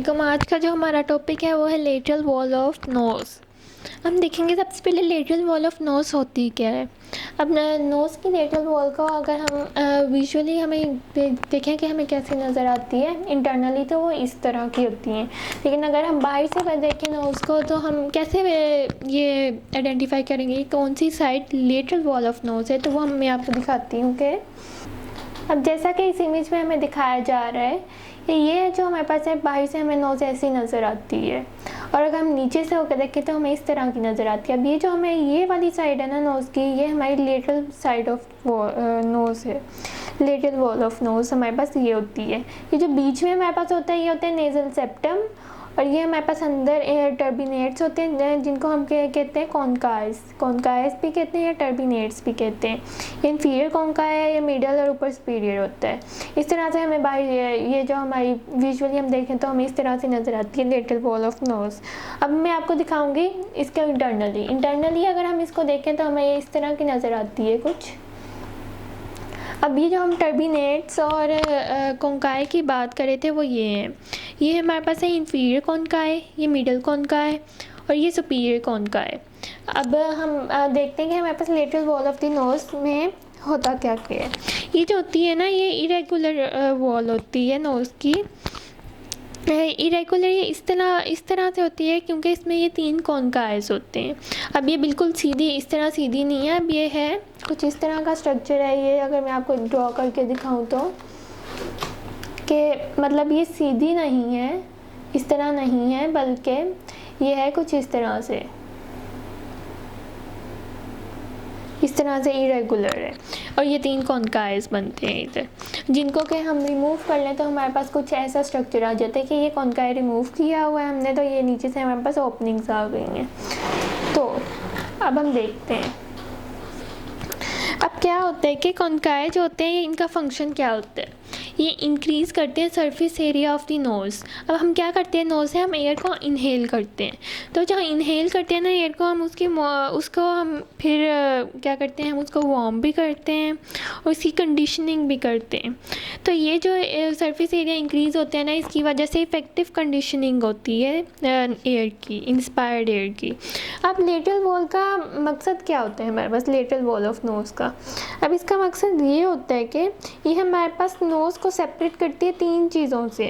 अस्सलामुअलैकुम। आज का जो हमारा टॉपिक है वो है लेटरल वॉल ऑफ नोज़। हम देखेंगे सबसे पहले लेटरल वॉल ऑफ नोज़ होती क्या है। अब नोज़ की लेटरल वॉल को अगर हम विजुअली हमें देखें कि हमें कैसी नज़र आती है, इंटरनली तो वो इस तरह की होती हैं, लेकिन अगर हम बाहर से देखें नोज़ को तो हम कैसे ये आइडेंटिफाई करेंगे कौन सी side lateral wall of nose है। तो वो मैं आपको दिखाती हूँ कि अब जैसा कि इस इमेज में हमें दिखाया जा रहा है कि ये जो हमारे पास है, बाहर से हमें नोज़ ऐसी नज़र आती है और अगर हम नीचे से होकर देखें तो हमें इस तरह की नज़र आती है। अब ये जो हमें ये वाली साइड है ना नोज़ की, ये हमारी लेटरल साइड ऑफ नोज़ है। लेटरल वॉल ऑफ नोज़ हमारे पास ये होती है। ये जो बीच में हमारे पास होता है ये होता है नेज़ल सेप्टम, और ये हमारे पास अंदर टर्बिनेट्स होते हैं जिनको हम कहते हैं कॉन्काइस। कॉन्काइस भी कहते हैं या टर्बिनेट्स भी कहते हैं। ये इन्फीरियर कॉन्काई है, ये मिडल और ऊपर सुपीरियर होता है। इस तरह से हमें बाहर ये जो हमारी विजुअली हम देखें तो हमें इस तरह से नज़र आती है लेटरल वॉल ऑफ नोज़। अब मैं आपको दिखाऊंगी इसके इंटरनली अगर हम इसको देखें तो हमें इस तरह की नज़र आती है कुछ। अब ये जो हम टर्बिनेट्स और कॉन्काई की बात करे थे वो ये हैं। ये हमारे पास है इन्फीरियर कॉन्काई, ये मिडल कॉन्काई और ये सुपीरियर कॉन्काई। अब हम देखते हैं कि हमारे पास lateral wall of the nose में होता क्या क्या है। ये जो होती है ना, ये इरेगुलर वॉल होती है नोज़ की। इरेगुलर ये इस तरह से होती है क्योंकि इसमें ये 3 कॉन्काइज होते हैं। अब ये बिल्कुल सीधी इस तरह सीधी नहीं है, अब ये है कुछ इस तरह का स्ट्रक्चर है। ये अगर मैं आपको ड्रॉ करके दिखाऊं तो कि मतलब ये सीधी नहीं है, इस तरह नहीं है, बल्कि ये है कुछ इस तरह से इरेगुलर है और ये 3 कॉन्काइज बनते हैं इधर, जिनको कि हम रिमूव कर लें तो हमारे पास कुछ ऐसा स्ट्रक्चर आ जाता है कि ये कॉन्काई रिमूव किया हुआ है हमने, तो ये नीचे से हमारे पास ओपनिंग्स आ गई हैं। तो अब हम देखते हैं अब क्या होता है कि कॉन्काई जो होते हैं इनका फंक्शन क्या होता है। ये इंक्रीज़ करते हैं surface area of the nose. अब हम क्या करते हैं, नोज़ से हम एयर को इनहेल करते हैं, तो जहाँ इनहेल करते हैं ना एयर को, हम उसको हम फिर क्या करते हैं, हम उसको वार्म भी करते हैं और उसकी कंडीशनिंग भी करते हैं। तो ये जो सरफेस एरिया इंक्रीज़ होते हैं ना, इसकी वजह से इफ़ेक्टिव कंडीशनिंग होती है एयर की, इंस्पायर्ड एयर की। अब लेटरल वॉल का मकसद क्या होता है हमारे पास, लेटरल वॉल ऑफ नोज़ का। अब इसका मकसद ये होता है कि ये हमारे पास नोज़ को सेपरेट करती है 3 चीज़ों से।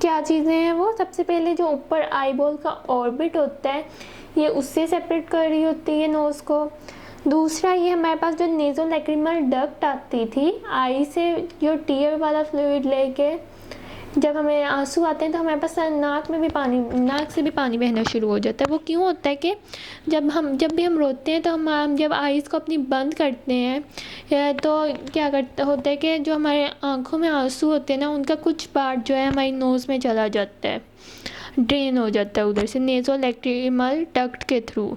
क्या चीज़ें हैं वो, सबसे पहले जो ऊपर आईबॉल का ऑर्बिट होता है ये उससे सेपरेट कर रही होती है नोज़ को। दूसरा, ये हमारे पास जो नेज़ोलैक्रिमल डक्ट आती थी आई से, जो टीयर वाला फ्लूइड लेके जब हमें आंसू आते हैं तो हमारे पास नाक से भी पानी बहना शुरू हो जाता है। वो क्यों होता है कि जब भी हम रोते हैं तो हम जब आइज़ को अपनी बंद करते हैं तो क्या होता है कि जो हमारे आँखों में आंसू होते हैं ना, उनका कुछ पार्ट जो है हमारी नोज़ में चला जाता है, ड्रेन हो जाता है उधर से नेज़ोलैक्रिमल डक्ट के थ्रू।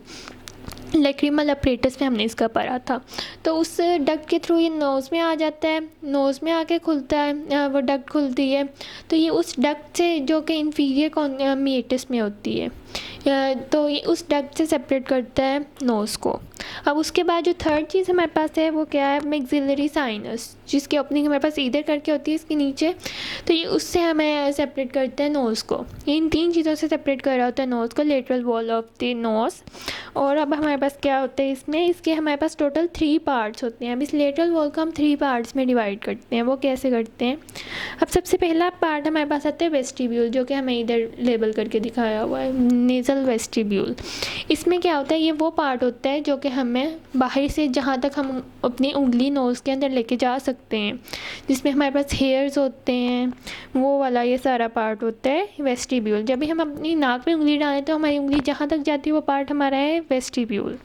लैक्रिमल अपरेटस में हमने इसका पढ़ा था। तो उस डक्ट के थ्रू ये नोज़ में आ जाता है, नोज़ में आके खुलता है, वो डक्ट खुलती है। तो ये उस डक्ट से जो कि इन्फीरियर मीएटस में होती है, तो ये उस डक्ट से सेपरेट करता है नोज़ को। अब उसके बाद जो थर्ड चीज़ हमारे पास है वो क्या है, मैक्सिलरी साइनस, जिसकी ओपनिंग हमारे पास इधर करके होती है इसके नीचे। तो ये उससे हमें सेपरेट करता है नोज़ को। इन 3 चीज़ों से सेपरेट कर रहा होता है नोज़ को, lateral wall of the nose. और अब हमारे पास क्या होता है इसके हमारे पास टोटल 3 पार्ट्स होते हैं। अब इस लेटरल वॉल को हम 3 पार्ट्स में डिवाइड करते हैं। वो कैसे करते हैं, अब सबसे पहला पार्ट हमारे पास आता है वेस्टिब्यूल, जो कि हमें इधर लेबल करके दिखाया हुआ है, नेज़ल वेस्टिब्यूल। इसमें क्या होता है, ये वो पार्ट होता है जो कि हमें बाहर से जहाँ तक हम अपनी उंगली नोज़ के अंदर लेके जा सकते हैं, जिसमें हमारे पास हेयर्स होते हैं, वो वाला ये सारा पार्ट होता है वेस्टिब्यूल। जब भी हम अपनी नाक में उंगली डालें तो हमारी उंगली जहाँ तक जाती है वो पार्ट हमारा है वेस्टिब्यूल,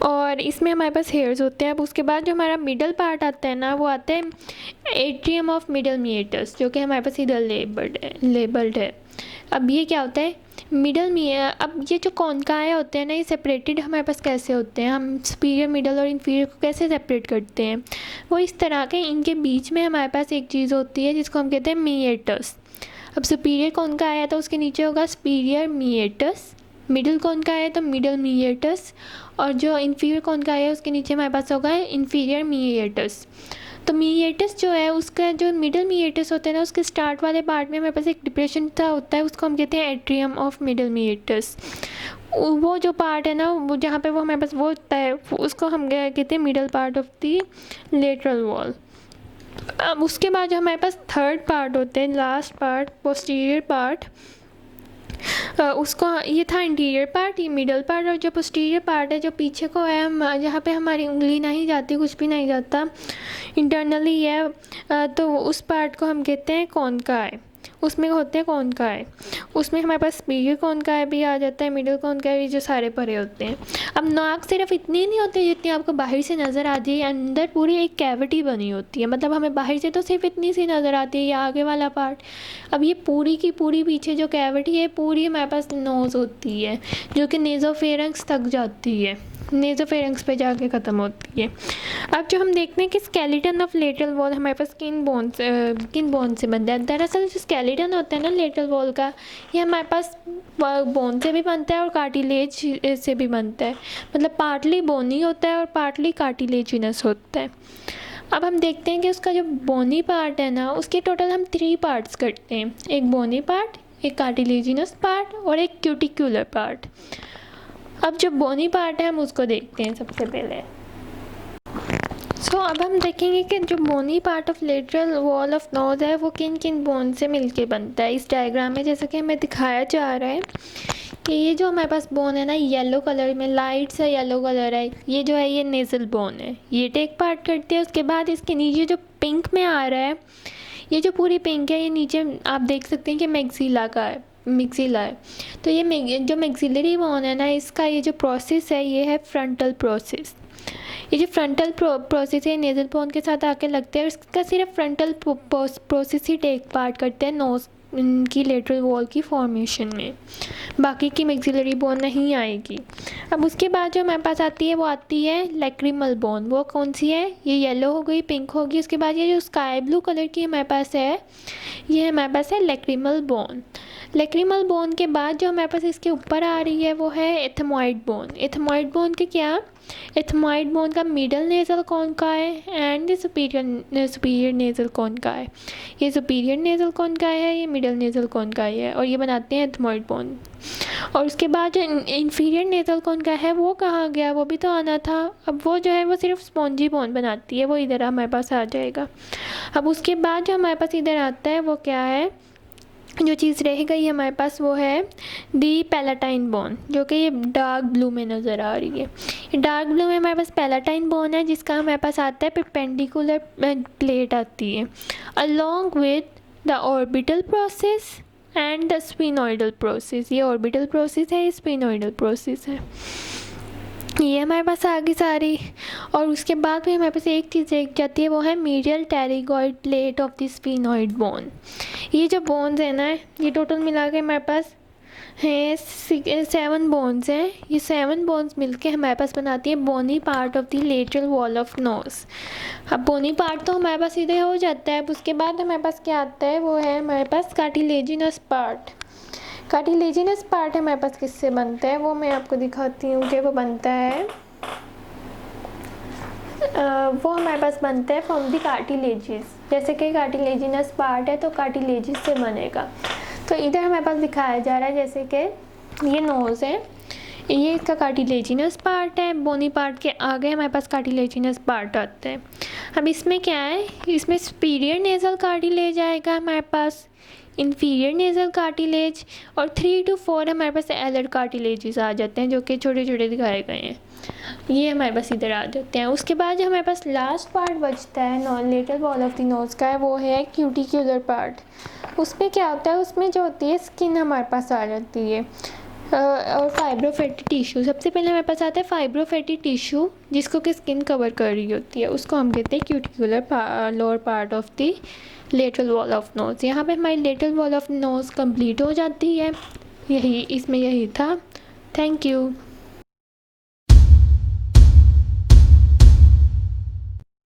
और इसमें हमारे पास हेयर्स होते हैं। अब उसके बाद जो हमारा मिडल पार्ट आता है ना, वो आता है एट्रियम ऑफ मिडल मीएटस, जो कि हमारे पास इधर लेबल्ड है। अब ये क्या होता है, अब ये जो कॉन्काई होते हैं ना, ये सेपरेटेड हमारे पास कैसे होते हैं, हम सुपीरियर, मिडल और इन्फीरियर को कैसे सेपरेट करते हैं, वो इस तरह के, इनके बीच में हमारे पास एक चीज़ होती है जिसको हम कहते हैं मीएटस। अब सुपीरियर कॉन्काई है तो उसके नीचे होगा सुपीरियर मीएटस, मिडल कॉन्काई है तो मिडल मीएटस, और जो इन्फीरियर कॉन्काई है उसके नीचे हमारे पास होगा इन्फीरियर मीएटस। तो मीएटस जो है उसका जो मिडल मीएटस होता है ना, उसके स्टार्ट वाले पार्ट में हमारे पास एक डिप्रेशन सा होता है, उसको हम कहते हैं एट्रियम ऑफ मिडल मीएटस। वो जो पार्ट है ना, वो जहाँ पे वो हमारे पास वो होता है, उसको हम कहते हैं middle part of the lateral wall. अब उसके बाद जो हमारे पास थर्ड पार्ट होते हैं, लास्ट पार्ट, पोस्टीरियर पार्ट, उसको ये था इंटीरियर पार्ट, ये मिडल पार्ट, और जो पोस्टीरियर पार्ट है जो पीछे को है, जहाँ पे हमारी उंगली नहीं जाती, कुछ भी नहीं जाता, इंटरनली है, तो उस पार्ट को हम कहते हैं कॉनकाई। उसमें होते हैं कॉनकाई, उसमें हमारे पास सुपीरियर कॉनकाई भी आ जाता है, मिडल कॉनकाई भी, जो सारे परे होते हैं। अब नाक सिर्फ इतनी नहीं होती जितनी आपको बाहर से नज़र आती है, अंदर पूरी एक कैविटी बनी होती है, मतलब हमें बाहर से तो सिर्फ इतनी सी नज़र आती है, ये आगे वाला पार्ट। अब ये पूरी की पूरी पीछे जो कैविटी है पूरी हमारे पास नोज़ होती है, जो कि नेज़ोफेरेंक्स तक जाती है, नेज़ोफेरेंक्स पे जाके ख़त्म होती है। अब जो हम देखते हैं कि स्केलेटन ऑफ लेटरल वॉल हमारे पास किन बोन से बनता है। दरअसल जो स्केलेटन होता है ना लेटरल वॉल का, ये हमारे पास बोन से भी बनता है और कार्टिलेज से भी बनता है, मतलब पार्टली बोनी होता है और पार्टली कार्टिलेजिनस होता है। अब हम देखते हैं कि उसका जो बोनी पार्ट है ना, उसके टोटल हम 3 पार्ट्स करते हैं, एक बोनी पार्ट, एक कार्टिलेजिनस पार्ट और एक क्यूटिक्युलर पार्ट। अब जो बोनी पार्ट है हम उसको देखते हैं सबसे पहले। अब हम देखेंगे कि जो bony part of lateral wall of nose है वो किन किन बोन से मिलके बनता है। इस डायग्राम में जैसा कि हमें दिखाया जा रहा है कि ये जो हमारे पास बोन है ना, येलो कलर में, लाइट सा येलो कलर है, ये जो है ये नेज़ल बोन है, ये टेक पार्ट करते हैं। उसके बाद इसके नीचे जो पिंक में आ रहा है, ये जो पूरी पिंक है, ये नीचे आप देख सकते हैं कि मैक्सिला का है, मिक्सिला है। तो ये जो मैक्सिलरी बोन है ना, इसका ये जो प्रोसेस है ये है फ्रंटल प्रोसेस। ये जो फ्रंटल प्रोसेस है नेज़ल बोन के साथ आके लगते हैं, और इसका सिर्फ फ्रंटल प्रोसेस ही टेक पार्ट करते हैं नोज़ की लेटरल वॉल की फॉर्मेशन में, बाकी की मैक्सिलरी बोन नहीं आएगी। अब उसके बाद जो हमारे पास आती है वो आती है लैक्रिमल बोन। वो कौन सी है? ये येलो हो गई, पिंक होगी, उसके बाद ये जो स्काई ब्लू कलर की हमारे पास है, ये हमारे पास है लैक्रिमल बोन। लैक्रिमल बोन के बाद जो हमारे पास इसके ऊपर आ रही है वो है एथमॉइड बोन। एथमॉइड बोन के क्या? एथमॉइड बोन का middle nasal conchae and superior nasal conchae. ये सुपीरियर नेज़ल कॉनकाई है, ये मिडल नेज़ल कॉनकाई है, और ये बनाते हैं एथमॉइड बोन। और उसके बाद जो इन्फीरियर नेज़ल कॉनकाई है वो कहाँ गया? वो भी तो आना था। अब वो जो है वो सिर्फ स्पॉन्जी बोन बनाती है, वो इधर हमारे पास आ जाएगा। अब उसके बाद जो हमारे पास इधर आता है वो क्या है? जो चीज़ रह गई हमारे पास वो है दी पैलाटाइन बोन, जो कि ये डार्क ब्लू में नज़र आ रही है। ये डार्क ब्लू में हमारे पास पैलाटाइन बोन है, जिसका हमारे पास आता है परपेंडिकुलर प्लेट आती है along with the orbital process and the sphenoidal process. ये ऑर्बिटल प्रोसेस है, ये स्फिनोइडल प्रोसेस है, ये हमारे पास आगे सारी। और उसके बाद भी हमारे पास एक चीज़ रह जाती है, वो है medial pterygoid plate of the sphenoid bone. ये जो बोन्स है ना, ये टोटल मिला के हमारे पास है 7 बोन्स हैं। ये 7 बोन्स मिलके हमारे पास बनाती है bony part of the lateral wall of nose. अब बोनी पार्ट तो हमारे पास इधर हो जाता है। अब उसके बाद हमारे पास क्या आता है, वो है हमारे पास कार्टिलेजिनस पार्ट। कार्टिलेजिनस पार्ट हमारे पास किससे बनता है वो मैं आपको दिखाती हूँ कि वो बनता है वो हमारे पास बनता है फ्रॉम दी कार्टिलेजिस। जैसे कि कार्टिलेजिनस पार्ट है तो कार्टिलेजिस से बनेगा। तो इधर हमारे पास दिखाया जा रहा है जैसे कि ये नोज़ है, ये इसका कार्टिलेजिनस पार्ट है, बोनी पार्ट के आगे हमारे पास कार्टिलेजिनस पार्ट आता है। अब इसमें क्या है, इसमें सुपीरियर नेज़ल कार्टिलेज आएगा हमारे पास, इन्फीरियर नेज़ल कार्टिलेज, और 3 to 4 हमारे पास एलर कार्टिलेजेस आ जाते हैं, जो कि छोटे छोटे दिखाए गए हैं, ये हमारे पास इधर आ जाते हैं। उसके बाद जो हमारे पास लास्ट पार्ट बचता है lateral wall of the nose का, वो है क्यूटिक्युलर पार्ट। उसमें क्या होता है, उसमें जो होती है स्किन हमारे पास आ जाती है और फाइब्रोफैटी टिश्यू। सबसे पहले हमारे पास आता है फाइब्रोफैटी टिश्यू, जिसको कि स्किन कवर कर रही होती है, उसको हम कहते हैं cuticular lower part of the lateral wall of nose. यहाँ पे हमारी lateral wall of nose complete हो जाती है। यही इसमें यही था। Thank you.